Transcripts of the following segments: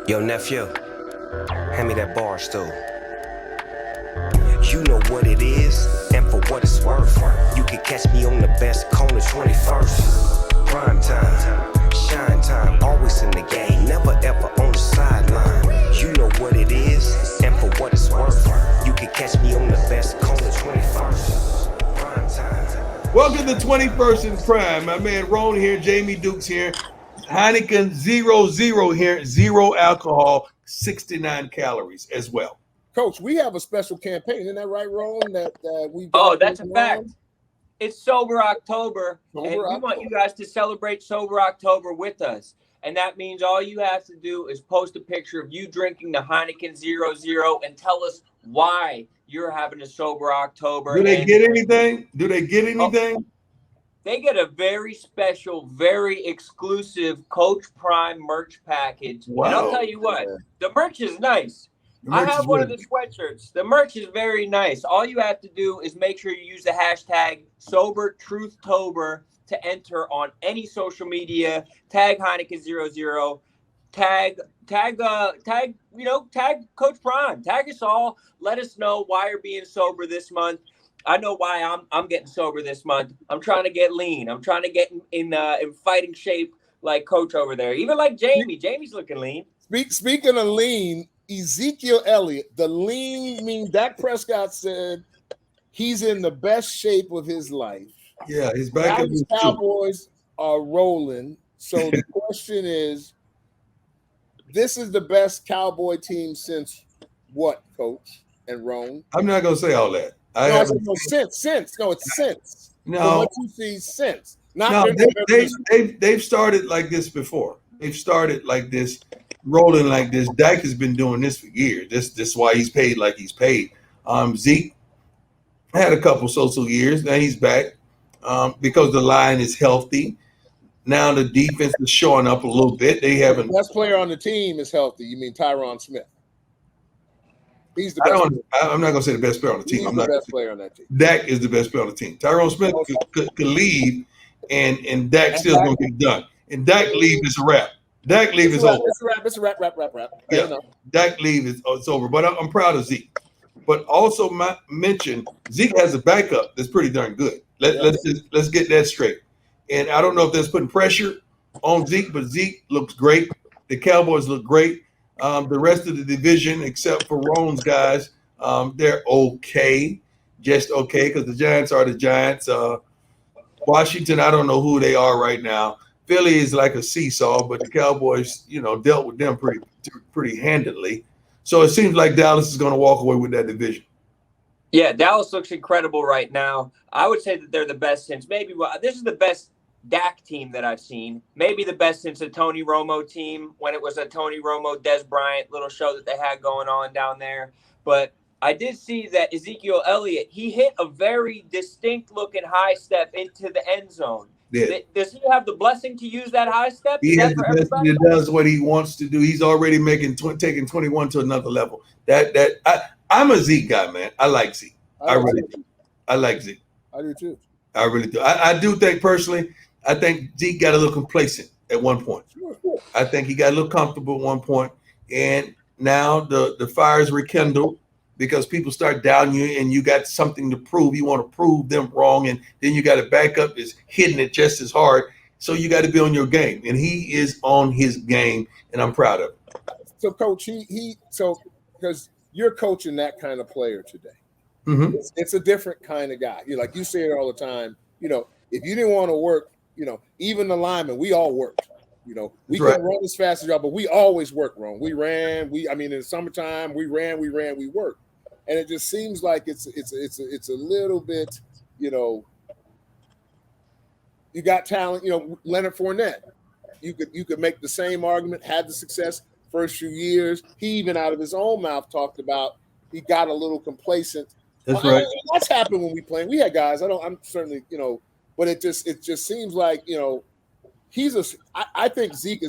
Yo, nephew, hand me that Barstool. You know what it is, and for what it's worth. You can catch me on the best corner 21st. Prime time, shine time, always in the game, never ever on the sideline. You know what it is, and for what it's worth. You can catch me on the best corner 21st. Prime time. Welcome to 21st in Prime. My man Ron here, Jamie Dukes here. Heineken 0-0 here, zero alcohol, 69 calories as well. Coach, we have a special campaign, isn't that right, Ron? That we. Oh, that's a fact. It's Sober October, and we October. want you guys to celebrate Sober October with us. And that means all you have to do is post a picture of you drinking the Heineken 0-0 and tell us why you're having a Sober October. Do they get anything? They get a very special, very exclusive Coach Prime merch package. Wow. And I'll tell you what, the merch is nice. I have one of the sweatshirts. The merch is very nice. All you have to do is make sure you use the hashtag SoberTruthTober to enter on any social media. Tag Heineken00. Tag Coach Prime. Tag us all. Let us know why you're being sober this month. I know why I'm getting sober this month. I'm trying to get lean. I'm trying to get in fighting shape like Coach over there. Even like Jamie. Jamie's looking lean. Speaking of lean, Ezekiel Elliott, the lean mean Dak Prescott said he's in the best shape of his life. Yeah, his backup is Cowboys are rolling. So the question is, this is the best Cowboy team since what, Coach and Ron? I'm not gonna say all that. Since. No, it's since. No, from what you see since. They've started like this before. They've started like this, rolling like this. Dak has been doing this for years. This is why he's paid like he's paid. Zeke had a couple social years. Now he's back because the line is healthy. Now the defense is showing up a little bit. They haven't. The best player on the team is healthy. You mean Tyron Smith? He's the best. I'm not going to say the best player on the team. He's I'm the not best player on that team. Dak is the best player on the team. Tyrone Smith could leave, and Dak still going to get done. And Dak leave is a wrap. Dak leave is over. It's a wrap. Yeah, Dak leave is it's over. But I'm proud of Zeke. But also mention Zeke has a backup that's pretty darn good. Let's get that straight. And I don't know if that's putting pressure on Zeke, but Zeke looks great. The Cowboys look great. The rest of the division, except for Ron's guys, they're okay, just okay, because the Giants are the Giants. Washington, I don't know who they are right now. Philly is like a seesaw, but the Cowboys, dealt with them pretty handedly. So it seems like Dallas is going to walk away with that division. Yeah, Dallas looks incredible right now. I would say that they're the best since this is the best Dak team that I've seen. Maybe the best since the Tony Romo team, when it was a Tony Romo, Des Bryant little show that they had going on down there. But I did see that Ezekiel Elliott, he hit a very distinct looking high step into the end zone. Yeah. Does he have the blessing to use that high step? He does what he wants to do. He's already taking 21 to another level. I'm a Zeke guy, man. I like Zeke. I really do. I like Zeke. I do too. I really do. I do think personally, I think Zeke got a little complacent at one point. I think he got a little comfortable at one point, and now the fire is rekindled because people start doubting you, and you got something to prove. You want to prove them wrong, and then you got to back up is hitting it just as hard. So you got to be on your game, and he is on his game, and I'm proud of him. So, Coach, because you're coaching that kind of player today. Mm-hmm. It's a different kind of guy. You say it all the time. If you didn't want to work, even the linemen, we all worked. We couldn't run as fast as y'all, but we always worked, Ron. We ran. In the summertime, we ran, we worked. And it just seems like it's a little bit, you got talent. Leonard Fournette, you could make the same argument, had the success first few years. He even out of his own mouth talked about he got a little complacent. That's right. That's happened when we played. We had guys. I'm certainly, but it just seems like I think Zeke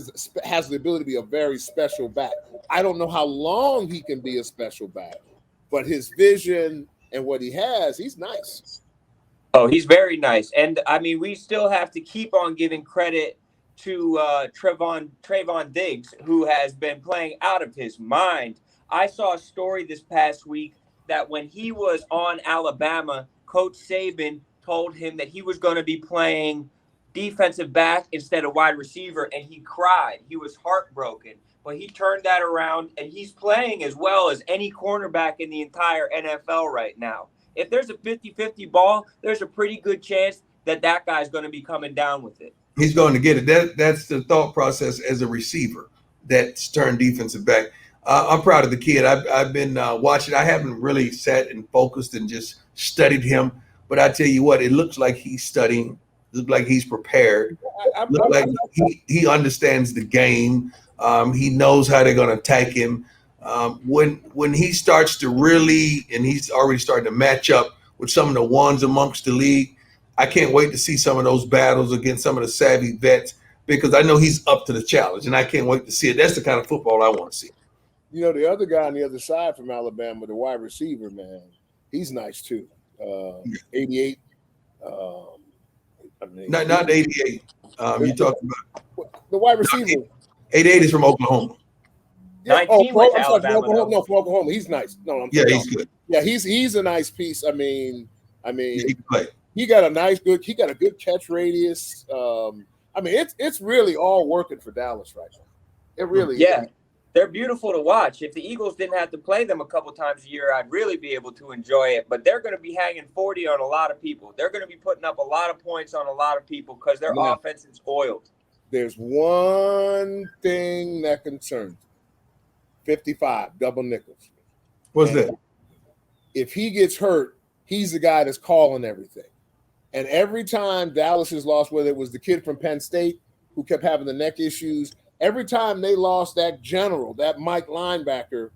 has the ability to be a very special back. I don't know how long he can be a special back, but his vision and what he has, he's nice. Oh, he's very nice. And we still have to keep on giving credit to Trayvon Diggs, who has been playing out of his mind. I saw a story this past week that when he was on Alabama, Coach Saban told him that he was going to be playing defensive back instead of wide receiver, and he cried. He was heartbroken. But he turned that around, and he's playing as well as any cornerback in the entire NFL right now. If there's a 50-50 ball, there's a pretty good chance that guy's going to be coming down with it. He's going to get it. That's the thought process as a receiver that's turned defensive back. I'm proud of the kid. I've been watching. I haven't really sat and focused and just studied him. But I tell you what, it looks like he's studying. It looks like he's prepared. Looks like he understands the game. He knows how they're going to attack him. When he starts to really, and he's already starting to match up with some of the ones amongst the league, I can't wait to see some of those battles against some of the savvy vets because I know he's up to the challenge, and I can't wait to see it. That's the kind of football I want to see. You know, the other guy on the other side from Alabama, the wide receiver, man, he's nice too. 88. Not 88. You talking about the wide receiver. 88 is from Oklahoma. Yeah, 19 from Alabama. No, from Oklahoma. He's nice. No, he's good. Yeah, he's a nice piece. I mean, he can play. He got a good catch radius. It's really all working for Dallas right now. It really is. They're beautiful to watch. If the Eagles didn't have to play them a couple times a year, I'd really be able to enjoy it. But they're going to be hanging 40 on a lot of people. They're going to be putting up a lot of points on a lot of people because their offense is oiled. There's one thing that concerns me. 55, double nickels. What's that? If he gets hurt, he's the guy that's calling everything. And every time Dallas has lost, whether it was the kid from Penn State who kept having the neck issues, every time they lost that general, that Mike linebacker,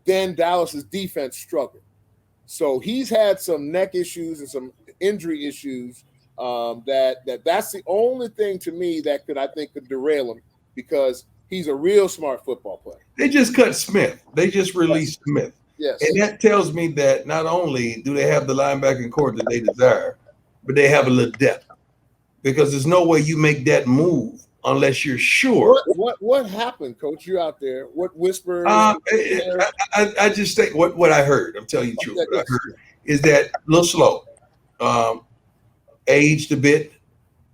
then Dallas's defense struggled. So he's had some neck issues and some injury issues. That's the only thing to me that could derail him because he's a real smart football player. They just cut Smith. They just released Smith. Yes. And that tells me that not only do they have the linebacking core that they desire, but they have a little depth. Because there's no way you make that move unless you're sure. What happened, Coach? You out there? What whisper? I just think what I heard. I'm telling you the truth. What I heard is that a little slow. Aged a bit,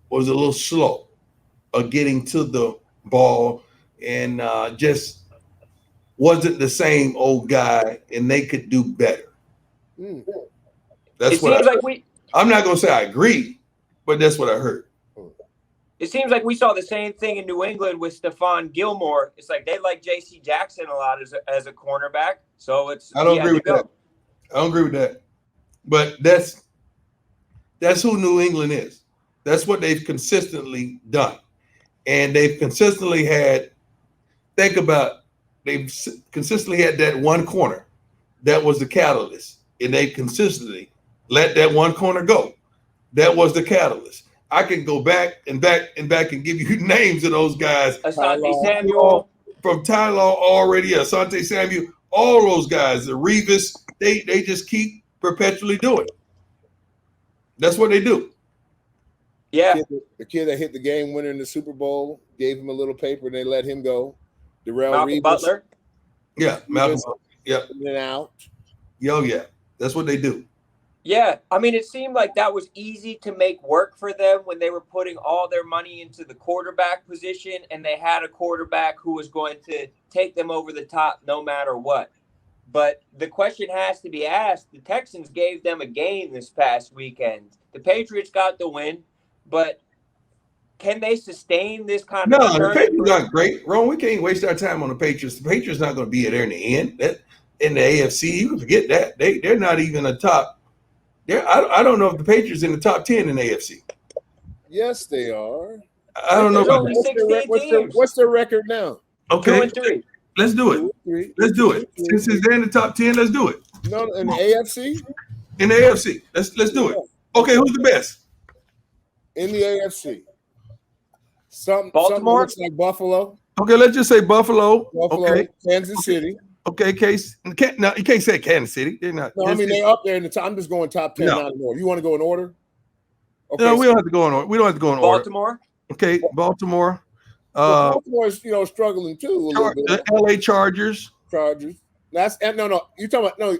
was a little slow of getting to the ball, and just wasn't the same old guy, and they could do better. That's what I'm not going to say I agree, but that's what I heard. It seems like we saw the same thing in New England with Stephon Gilmore. It's like they like J.C. Jackson a lot as a cornerback. So I don't agree with that. I don't agree with that. But that's who New England is. That's what they've consistently done. And they've consistently had, they've consistently had that one corner that was the catalyst. And they consistently let that one corner go. That was the catalyst. I can go back and give you names of those guys. Asante Samuel. From Tyler already, Asante Samuel, all those guys, the Revis, they just keep perpetually doing. That's what they do. Yeah. The kid that hit the game winner in the Super Bowl gave him a little paper and they let him go. Malcolm Butler. Yeah, Malcolm Butler. Yeah. In and out. Yeah. That's what they do. Yeah, I mean, it seemed like that was easy to make work for them when they were putting all their money into the quarterback position, and they had a quarterback who was going to take them over the top no matter what. But the question has to be asked. The Texans gave them a game this past weekend. The Patriots got the win, but can they sustain this kind of No, the Patriots aren't great. Ron, we can't waste our time on the Patriots. The Patriots not going to be there in the end. In the AFC, you can forget that. They're not even a top. I don't know if the Patriots in the top 10 in the AFC. Yes, they are. I don't know about that. What's their record now? Okay. 2-3. Let's do it. Let's do it. Since they're in the top 10, let's do it. No, in the AFC? In the AFC. Let's do it. Okay, who's the best? In the AFC. Baltimore? Looks like Buffalo. Okay, let's just say Buffalo. Okay. Kansas City. Okay, no, you can't say Kansas City. They're not. No, I mean, they're up there in the top. I'm just going top 10 out of order. You want to go in order? Okay, no, we don't have to go in order. We don't have to go in order. Baltimore? Okay, Baltimore. Baltimore's struggling too a little bit. The LA Chargers. Chargers. That's no. You talking about no?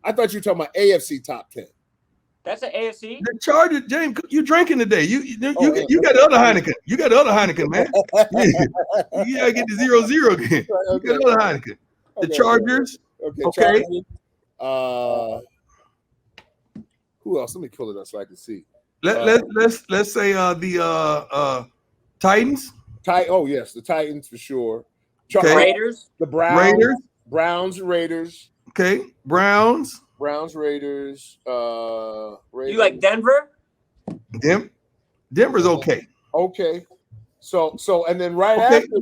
I thought you were talking about AFC top 10. That's an AFC. The Chargers, James. You drinking today? You got the other Heineken. You got the other Heineken, man. You gotta get the 0-0 again. Okay. You got the other Heineken. The Chargers. Okay. Who else? Let me pull it up so I can see. Let's say the Titans. Oh yes, the Titans for sure. Raiders. The Browns. Browns, Raiders. Okay, Browns, Raiders. Raiders. You like Denver? Denver's okay. Okay. So and then right okay. after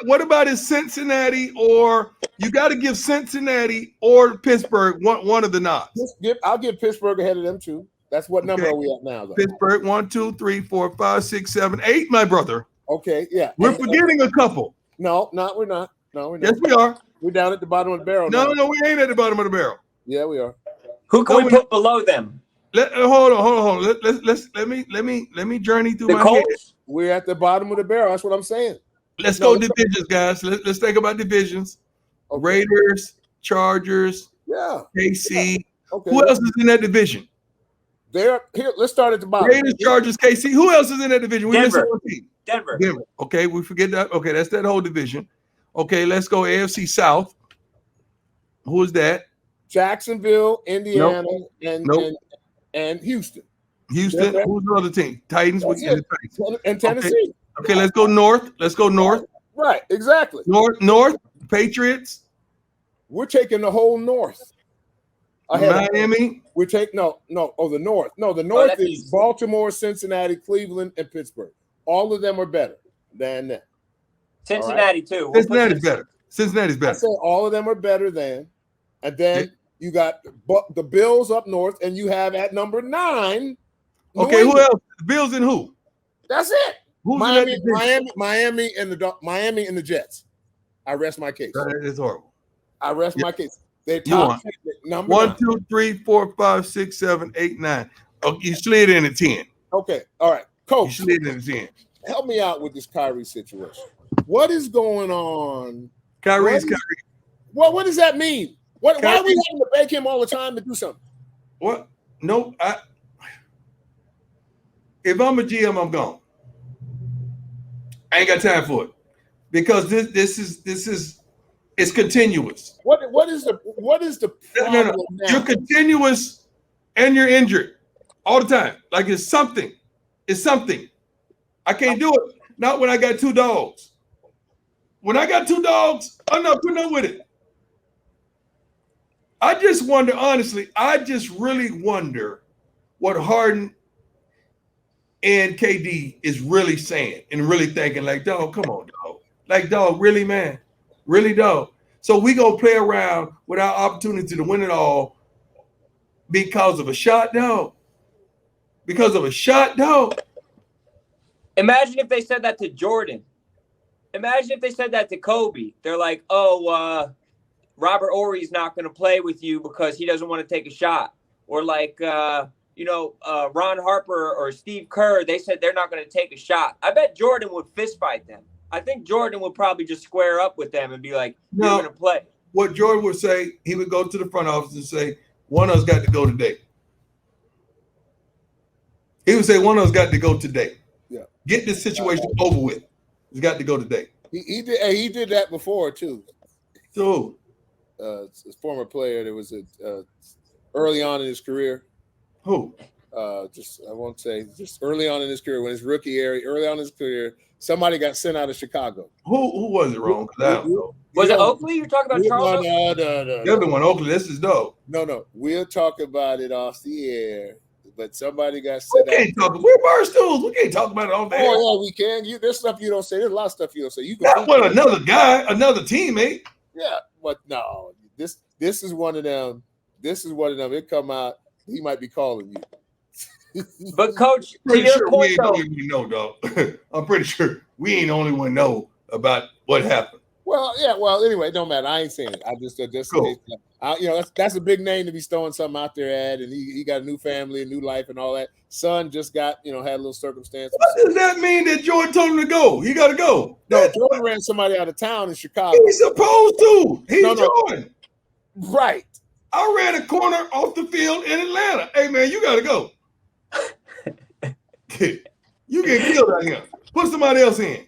What about is Cincinnati, or you got to give Cincinnati or Pittsburgh one of the nods? I'll give Pittsburgh ahead of them too. That's what number are we at now, though? Pittsburgh 1, 2, 3, 4, 5, 6, 7, 8, my brother. Okay, yeah. We're forgetting a couple. No, we're not. No, we're not. Yes, we are. We're down at the bottom of the barrel. No, we ain't at the bottom of the barrel. Yeah, we are. Who can we put below them? Hold on. Let me journey through my head. We're at the bottom of the barrel. That's what I'm saying. Let's go divisions, guys. Let's think about divisions. Okay. Raiders, Chargers, KC. Yeah. Okay. Who else is in that division? Here. Let's start at the bottom. Raiders, Chargers, KC. Who else is in that division? Denver. Denver. Okay, we forget that. Okay, that's that whole division. Okay, let's go AFC South. Who is that? Jacksonville, Indiana, and Houston. Houston. Who's the other team? Titans. And Tennessee. Okay, let's go north. Right, exactly. North. Patriots. We're taking the whole north. Miami. We take the north. No, the north is easy. Baltimore, Cincinnati, Cleveland, and Pittsburgh. All of them are better than that. Cincinnati too. Cincinnati's better. I say all of them are better than, and then you got the Bills up north, and you have at number 9. Okay, who else? The Bills and who? That's it. Who's Miami and the Jets. I rest my case. That is horrible. I rest my case. They're top number 1, 2, 3, 4, 5, 6, 7, 8, 9. Oh, you slid in at 10. Okay, all right, Coach. You slid in at 10. Help me out with this Kyrie situation. What is going on? Kyrie's Kyrie. What does that mean? Why are we having to beg him all the time to do something? What? No, if I'm a GM, I'm gone. I ain't got time for it because this is it's continuous. What is the problem now? You're continuous and you're injured all the time. Like it's something. I can't do it. Not when I got 2 dogs. When I got 2 dogs, I'm not putting up with it. I just wonder, honestly, really wonder what Harden and KD is really saying and really thinking like, dog, come on, dog. Like, dog, really, man? Really, dog? So we gonna play around with our opportunity to win it all because of a shot, dog? Because of a shot, dog? Imagine if they said that to Jordan. Imagine if they said that to Kobe. They're like, Robert Ory's not going to play with you because he doesn't want to take a shot. Or like, Ron Harper or Steve Kerr, they said they're not going to take a shot. I bet Jordan would fist fight them. I think Jordan would probably just square up with them and be like, you're going to play. What Jordan would say, he would go to the front office and say, one of us got to go today. He would say, one of us got to go today. Yeah. Get this situation over with. He's got to go today. He did that before, too. So his former player that was early on in his career. Who? I won't say, just early on in his career, when his rookie year, early on in his career, somebody got sent out of Chicago. Who was it wrong? I don't know. Was it Oakley? You're talking about Charles? No. The other one, Oakley, this is dope. No. We'll talk about it off the air. But somebody got sent out. We're Barstools. We can't talk about it all day. Oh, yeah, we can. There's stuff you don't say. There's a lot of stuff you don't say. You can not with another guy, another teammate. Yeah, but no. This is one of them. It come out. He might be calling you. But Coach, pretty sure we ain't the only one know, dog. I'm pretty sure we ain't the only one know about what happened. Well, yeah. Well, anyway, it don't matter. I ain't saying it. I just Cool. that's a big name to be throwing something out there at, and he got a new family, a new life, and all that. Son just got had a little circumstance. What does that mean that Jordan told him to go? He got to go. No, Jordan ran somebody out of town in Chicago. He's supposed to. He's Jordan. Right. I ran a corner off the field in Atlanta. Hey, man, you got to go. You get killed out here. Put somebody else in.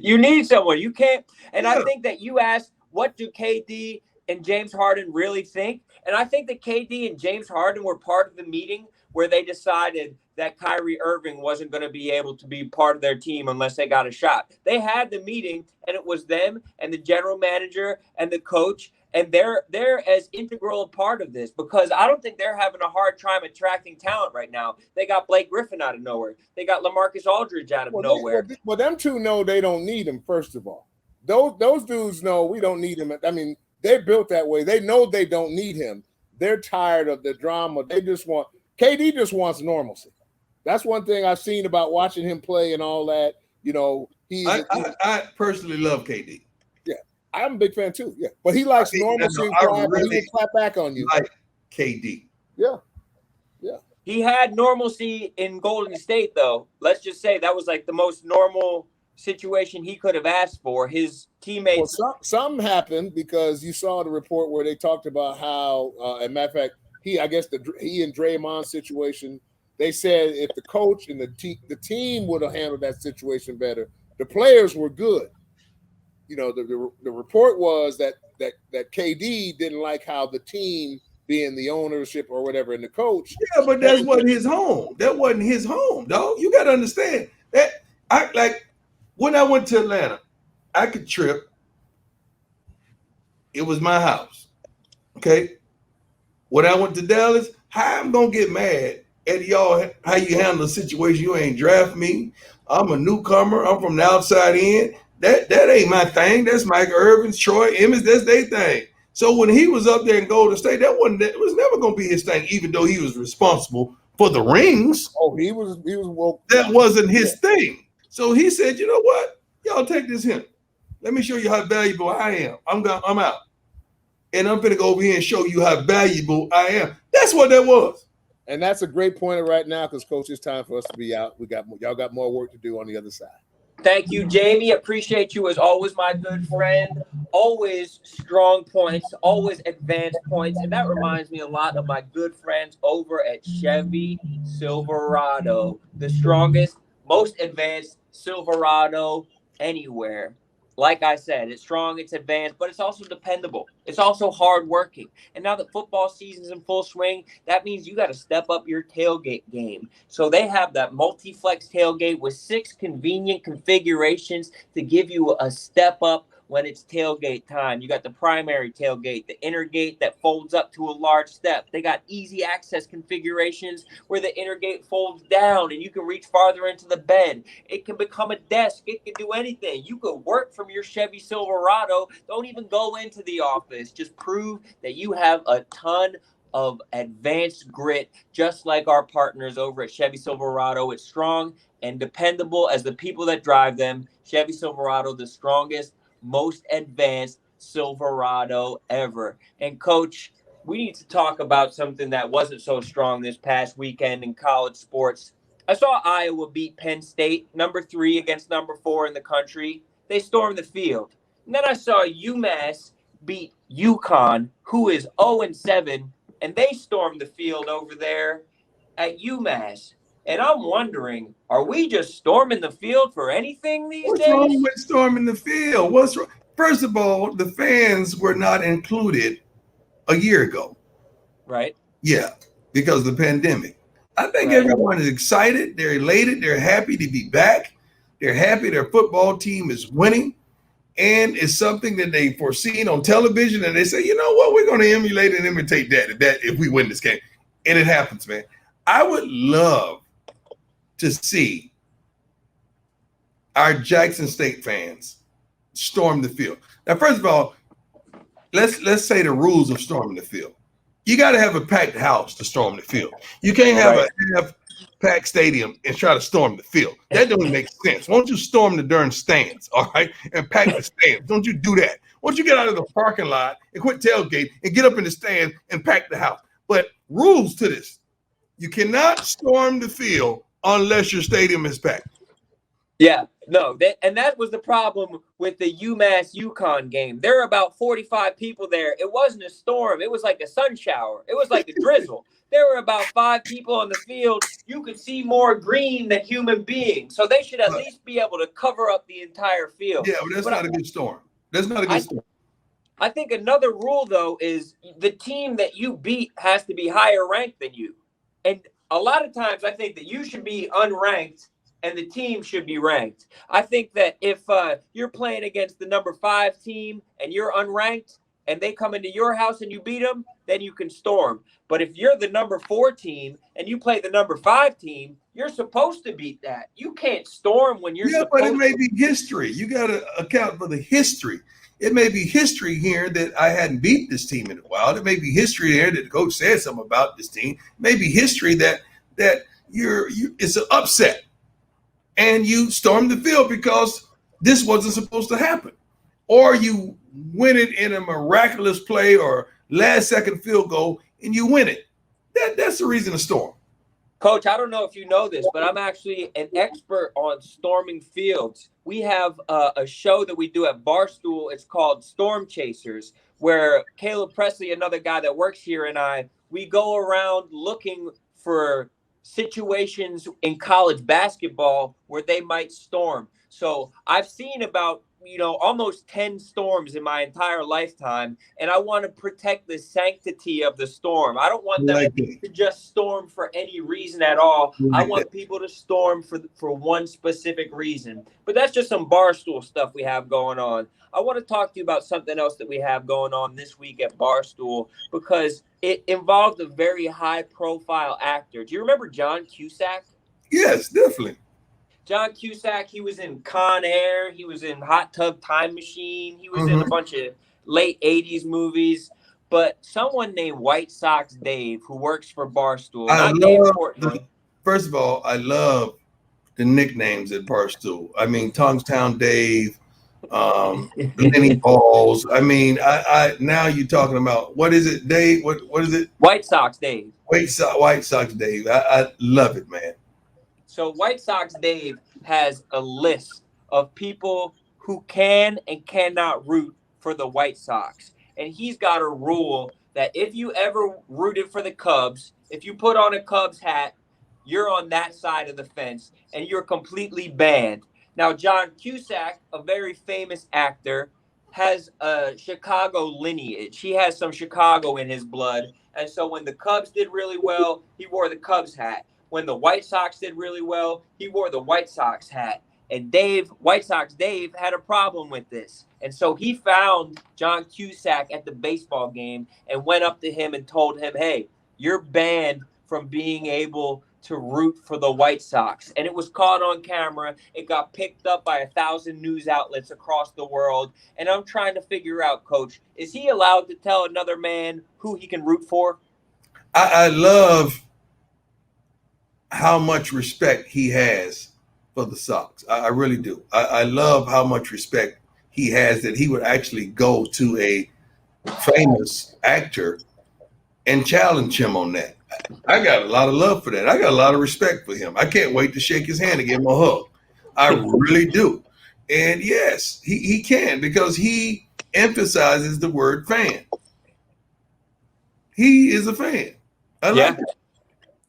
You need someone. You can't. And I think that you asked, what do KD and James Harden really think? And I think that KD and James Harden were part of the meeting where they decided that Kyrie Irving wasn't going to be able to be part of their team unless they got a shot. They had the meeting, and it was them and the general manager and the coach, and they're as integral a part of this because I don't think they're having a hard time attracting talent right now. They got Blake Griffin out of nowhere. They got LaMarcus Aldridge out of nowhere. Well, them two know they don't need him, first of all. Those dudes know we don't need him. I mean, they're built that way. They know they don't need him. They're tired of the drama. They just want – KD just wants normalcy. That's one thing I've seen about watching him play and all that. I personally love KD. Yeah, I'm a big fan too. Yeah, but he likes normalcy and quiet, but he will clap back on you. Like KD. Yeah. He had normalcy in Golden State, though. Let's just say that was like the most normal situation he could have asked for. His teammates. Well, something happened because you saw the report where they talked about how, as a matter of fact, he and Draymond situation. They said if the coach and the team would have handled that situation better, the players were good. The report was that KD didn't like how the team, being the ownership or whatever, and the coach. Yeah, but that wasn't his home. That wasn't his home, dog. You got to understand that. When I went to Atlanta, I could trip. It was my house. Okay. When I went to Dallas, how I'm gonna get mad at y'all, how you handle the situation? You ain't draft me. I'm a newcomer. I'm from the outside in. That ain't my thing. That's Mike Irvin's, Troy Emmons. That's their thing. So when he was up there in Golden State, it was never gonna be his thing, even though he was responsible for the rings. Oh, he was woke. That wasn't his thing. So he said, you know what? Y'all take this him. Let me show you how valuable I am. I'm out. And I'm going to go over here and show you how valuable I am. That's what that was. And that's a great point right now because, Coach, it's time for us to be out. Y'all got more work to do on the other side. Thank you, Jamie. Appreciate you as always, my good friend. Always strong points, always advanced points. And that reminds me a lot of my good friends over at Chevy Silverado, the strongest, most advanced Silverado anywhere. Like I said, it's strong, it's advanced, but it's also dependable. It's also hardworking. And now that football season's in full swing, that means you got to step up your tailgate game. So they have that multi-flex tailgate with 6 convenient configurations to give you a step up when it's tailgate time. You got the primary tailgate, the inner gate that folds up to a large step. They got easy access configurations where the inner gate folds down and you can reach farther into the bed. It can become a desk. It can do anything. You could work from your Chevy Silverado. Don't even go into the office. Just prove that you have a ton of advanced grit, just like our partners over at Chevy Silverado. It's strong and dependable as the people that drive them. Chevy Silverado, the strongest, most advanced Silverado ever. And Coach, we need to talk about something that wasn't so strong this past weekend in college sports. I saw Iowa beat Penn State, number 3 against number 4 in the country. They stormed the field. And then I saw UMass beat UConn, who is 0-7, and they stormed the field over there at UMass. And I'm wondering, are we just storming the field for anything these days? What's wrong with storming the field? What's wrong? First of all, the fans were not included a year ago. Right. Yeah, because of the pandemic. I think everyone is excited. They're elated. They're happy to be back. They're happy their football team is winning. And it's something that they foreseen on television. And they say, you know what? We're going to emulate and imitate that if we win this game. And it happens, man. I would love to see our Jackson State fans storm the field. Now, first of all, let's say the rules of storming the field. You got to have a packed house to storm the field. You can't have packed stadium and try to storm the field. That doesn't make sense. Why don't you storm the darn stands, all right, and pack the stands? Don't you do that? Why don't you get out of the parking lot and quit tailgate and get up in the stand and pack the house? But rules to this. You cannot storm the field unless your stadium is packed. Yeah, no, that was the problem with the UMass UConn game. There were about 45 people there. It wasn't a storm. It was like a sun shower. It was like a drizzle. There were about 5 people on the field. You could see more green than human beings. So they should at least be able to cover up the entire field. Yeah, but that's not a good storm. That's not a good storm. I think another rule, though, is the team that you beat has to be higher ranked than you. And a lot of times I think that you should be unranked and the team should be ranked. I think that if you're playing against the number 5 team and you're unranked and they come into your house and you beat them, then you can storm. But if you're the number 4 team and you play the number 5 team, you're supposed to beat that. You can't storm when you're but it may be history. You got to account for the history. It may be history here that I hadn't beat this team in a while. It may be history here that the coach said something about this team. It may be history that it's an upset. And you storm the field because this wasn't supposed to happen. Or you win it in a miraculous play or last-second field goal, and you win it. That's the reason to storm. Coach, I don't know if you know this, but I'm actually an expert on storming fields. We have a show that we do at Barstool. It's called Storm Chasers, where Caleb Presley, another guy that works here, and we go around looking for situations in college basketball where they might storm. So I've seen about almost 10 storms in my entire lifetime, and I want to protect the sanctity of the storm. I don't want them to just storm for any reason at all. I want people to storm for one specific reason. But that's just some Barstool stuff we have going on. I want to talk to you about something else that we have going on this week at Barstool, because it involved a very high-profile actor. Do you remember John Cusack? Yes, definitely. John Cusack, he was in Con Air. He was in Hot Tub Time Machine. He was in a bunch of late 80s movies. But someone named White Sox Dave, who works for Barstool. First of all, I love the nicknames at Barstool. I mean, Tonguetown Dave, Lenny Balls. I mean, I now you're talking about, what is it, Dave? What is it? White Sox Dave. White Sox Dave. I love it, man. So White Sox Dave has a list of people who can and cannot root for the White Sox. And he's got a rule that if you ever rooted for the Cubs, if you put on a Cubs hat, you're on that side of the fence and you're completely banned. Now, John Cusack, a very famous actor, has a Chicago lineage. He has some Chicago in his blood. And so when the Cubs did really well, he wore the Cubs hat. When the White Sox did really well, he wore the White Sox hat. And White Sox Dave, had a problem with this. And so he found John Cusack at the baseball game and went up to him and told him, hey, you're banned from being able to root for the White Sox. And it was caught on camera. It got picked up by 1,000 news outlets across the world. And I'm trying to figure out, Coach, is he allowed to tell another man who he can root for? I love how much respect he has for the Sox. I really do. I love how much respect he has that he would actually go to a famous actor and challenge him on that. I got a lot of love for that. I got a lot of respect for him. I can't wait to shake his hand and give him a hug. I really do. And yes, he can, because he emphasizes the word fan. He is a fan. I like it.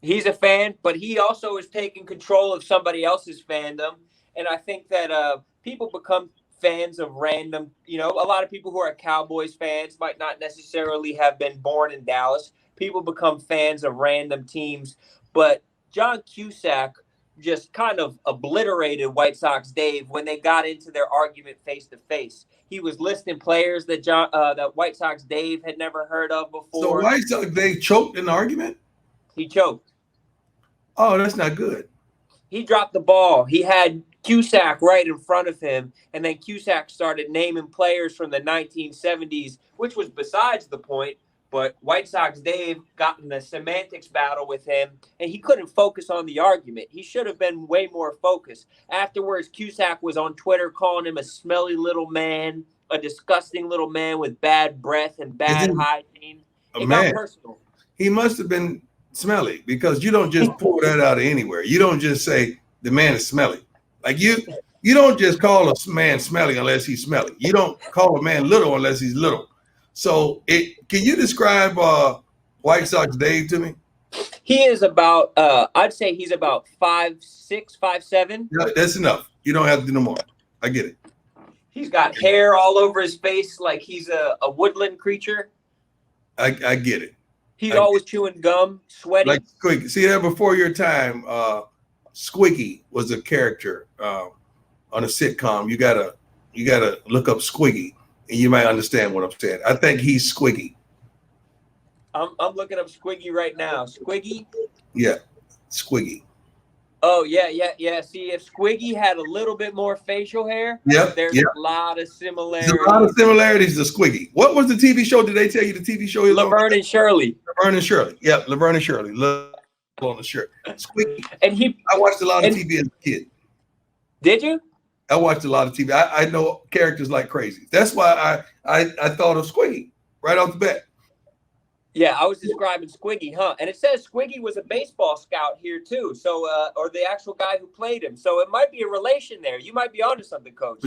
He's a fan, but he also is taking control of somebody else's fandom. And I think that people become fans of random, a lot of people who are Cowboys fans might not necessarily have been born in Dallas. People become fans of random teams. But John Cusack just kind of obliterated White Sox Dave when they got into their argument face to face. He was listing players that White Sox Dave had never heard of before. So White Sox Dave choked in the argument? He choked. Oh, that's not good. He dropped the ball. He had Cusack right in front of him, and then Cusack started naming players from the 1970s, which was besides the point. But White Sox Dave got in the semantics battle with him, and he couldn't focus on the argument. He should have been way more focused. Afterwards, Cusack was on Twitter calling him a smelly little man, a disgusting little man with bad breath and bad hygiene. It got personal. He must have been smelly, because you don't just pull that out of anywhere. You don't just say the man is smelly. Like you don't just call a man smelly unless he's smelly. You don't call a man little unless he's little. So can you describe White Sox Dave to me? He is about, I'd say he's about 5'6", 5'7". Yeah, that's enough. You don't have to do no more. I get it. He's got hair all over his face like he's a woodland creature. I get it. He's always chewing gum, sweaty. Like Squiggy. See that before your time, Squiggy was a character on a sitcom. You gotta look up Squiggy, and you might understand what I'm saying. I think he's Squiggy. I'm looking up Squiggy right now. Squiggy? Yeah, Squiggy. Oh, yeah. See, if Squiggy had a little bit more facial hair, there's a lot of similarities. There's a lot of similarities to Squiggy. What was the TV show? Did they tell you the TV show? Laverne and Shirley. Laverne and Shirley. Yeah, Laverne and Shirley. Love on the shirt. Squiggy. And I watched a lot of TV as a kid. Did you? I watched a lot of TV. I know characters like crazy. That's why I thought of Squiggy right off the bat. Yeah, I was describing Squiggy, huh? And it says Squiggy was a baseball scout here too. So, or the actual guy who played him. So it might be a relation there. You might be onto something, Coach.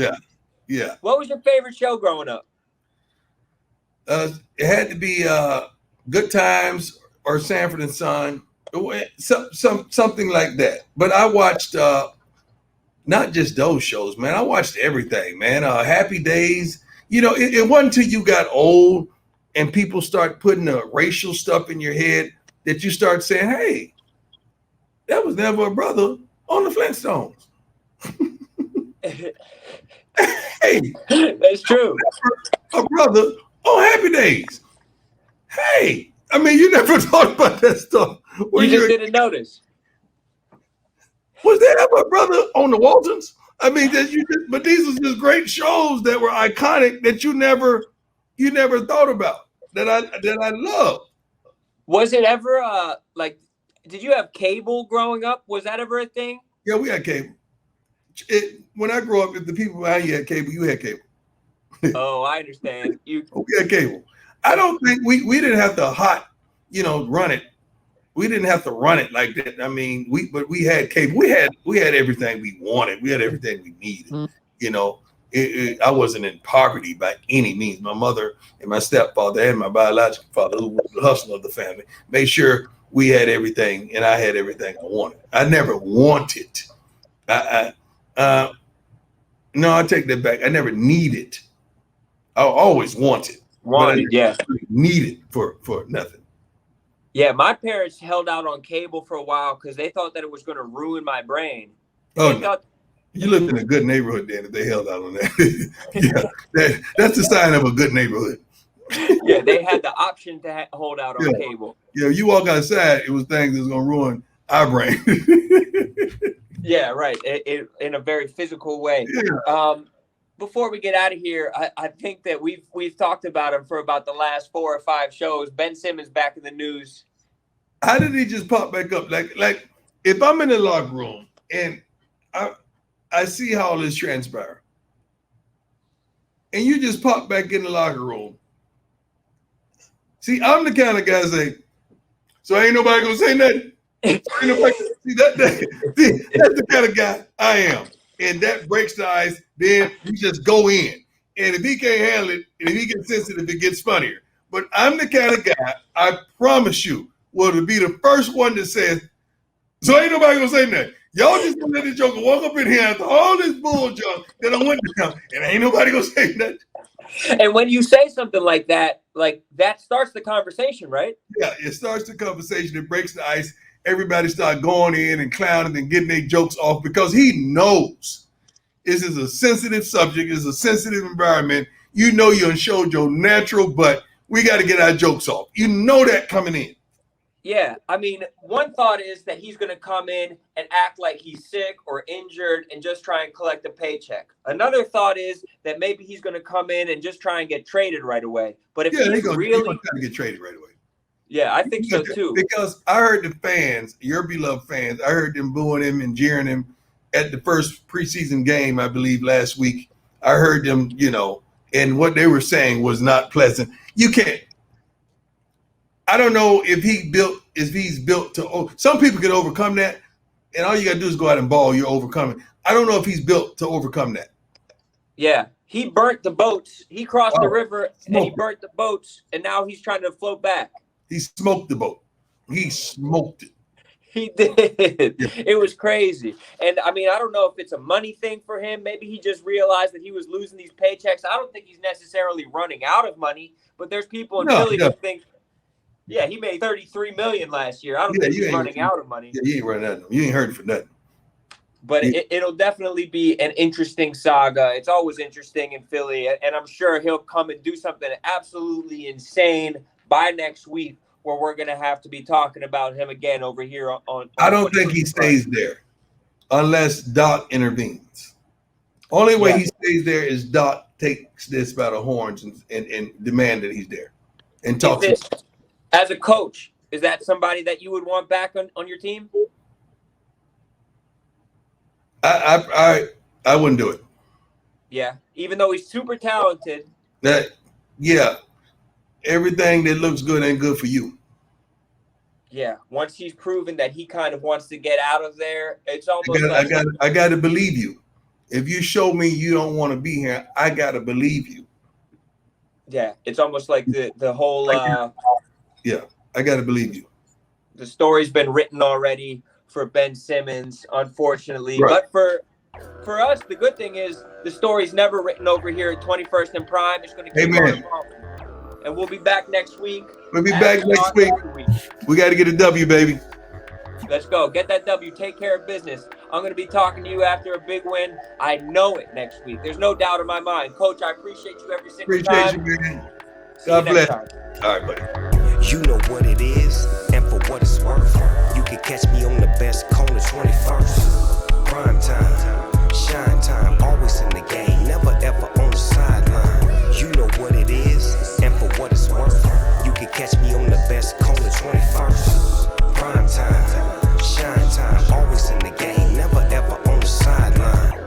Yeah. What was your favorite show growing up? It had to be Good Times or Sanford and Son, something like that. But I watched not just those shows, man. I watched everything, man. Happy Days. You know, it wasn't until you got old and people start putting the racial stuff in your head that you start saying, hey, that was never a brother on the Flintstones. Hey, that's true. A brother on Happy Days. Hey, I mean, you never thought about that stuff. You just didn't notice. Was there ever a brother on the Waltons? I mean, but these were just great shows that were iconic that you never thought about, that I love. Was it ever did you have cable growing up? Was that ever a thing? Yeah, we had cable. When I grew up, if the people behind you had cable, you had cable. Oh, I understand. We had cable. I don't think we didn't have to run it. We didn't have to run it like that. I mean, but we had cable. We had everything we wanted. We had everything we needed. Mm-hmm. You know, I wasn't in poverty by any means. My mother and my stepfather and my biological father, who was the hustler of the family, made sure we had everything, and I had everything I wanted. I never wanted. No, I take that back. I never needed. I always wanted. Needed for nothing. Yeah, my parents held out on cable for a while because they thought that it was going to ruin my brain. You lived in a good neighborhood then if they held out on that. Yeah, that's the sign of a good neighborhood. Yeah, they had the option to hold out on cable. Yeah, you walk outside, it was things that was going to ruin our brain. Yeah, right. In a very physical way. Yeah. Before we get out of here, I think that we've talked about him for about the last 4 or 5 shows. Ben Simmons back in the news. How did he just pop back up? Like if I'm in the locker room and I see how all this transpire, and you just pop back in the locker room. See, I'm the kind of guy say, so ain't nobody gonna say nothing. See, that's the kind of guy I am. And that breaks the ice, then you just go in. And if he can't handle it, and if he gets sensitive, it gets funnier. But I'm the kind of guy, I promise you, will be the first one that says, so ain't nobody gonna say nothing. Y'all just gonna let the joker walk up in here after all this bull junk that I went down, and ain't nobody gonna say nothing. And when you say something like that starts the conversation, right? Yeah, it starts the conversation. It breaks the ice. Everybody start going in and clowning and getting their jokes off because he knows this is a sensitive subject. It's a sensitive environment. You know you showed your natural butt. We got to get our jokes off. You know that coming in. Yeah, I mean, one thought is that he's going to come in and act like he's sick or injured and just try and collect a paycheck. Another thought is that maybe he's going to come in and just try and get traded right away. But if he's they're gonna really, try to get traded right away. yeah, I think so too. Because I heard the fans, your beloved fans, I heard them booing him and jeering him at the first preseason game, I believe, last week. I heard them, and what they were saying was not pleasant. You can't. I don't know if he's built to. Some people can overcome that, and all you got to do is go out and ball. You're overcoming. I don't know if he's built to overcome that. Yeah, he burnt the boats. He crossed the river and he burnt the boats, and now he's trying to float back. He smoked the boat. He smoked it. He did. Yeah. It was crazy. And I mean, I don't know if it's a money thing for him. Maybe he just realized that he was losing these paychecks. I don't think he's necessarily running out of money, but there's people in Philly that think, yeah, he made $33 million last year. I don't think he's running out of money. Yeah, you ain't running out of money. You ain't heard it for nothing. But it'll definitely be an interesting saga. It's always interesting in Philly, and I'm sure he'll come and do something absolutely insane by next week, where we're going to have to be talking about him again over here on I don't think he stays there unless Doc intervenes. Only way he stays there is Doc takes this by the horns and demand that he's there and talks. As a coach, is that somebody that you would want back on your team? I wouldn't do it. Yeah, even though he's super talented. Everything that looks good ain't good for you. Yeah, once he's proven that he kind of wants to get out of there, it's almost I got to believe you. If you show me you don't want to be here, I got to believe you. Yeah, it's almost like the whole I got to believe you. The story's been written already for Ben Simmons, unfortunately. Right. But for us, the good thing is the story's never written over here at 21st and Prime. It's going to keep going. And we'll be back next week. We'll be back next week. We got to get a W, baby. Let's go. Get that W. Take care of business. I'm going to be talking to you after a big win. I know it next week. There's no doubt in my mind. Coach, I appreciate you every single time. Appreciate you, man. God bless. All right, buddy. You know what it is, and for what it's worth. You can catch me on the best corner 21st. Prime time, shine time, always in the game, never ever on the sideline. You know what it is, and for what it's worth. You can catch me on the best corner 21st. Prime time, shine time, always in the game, never ever on the sideline.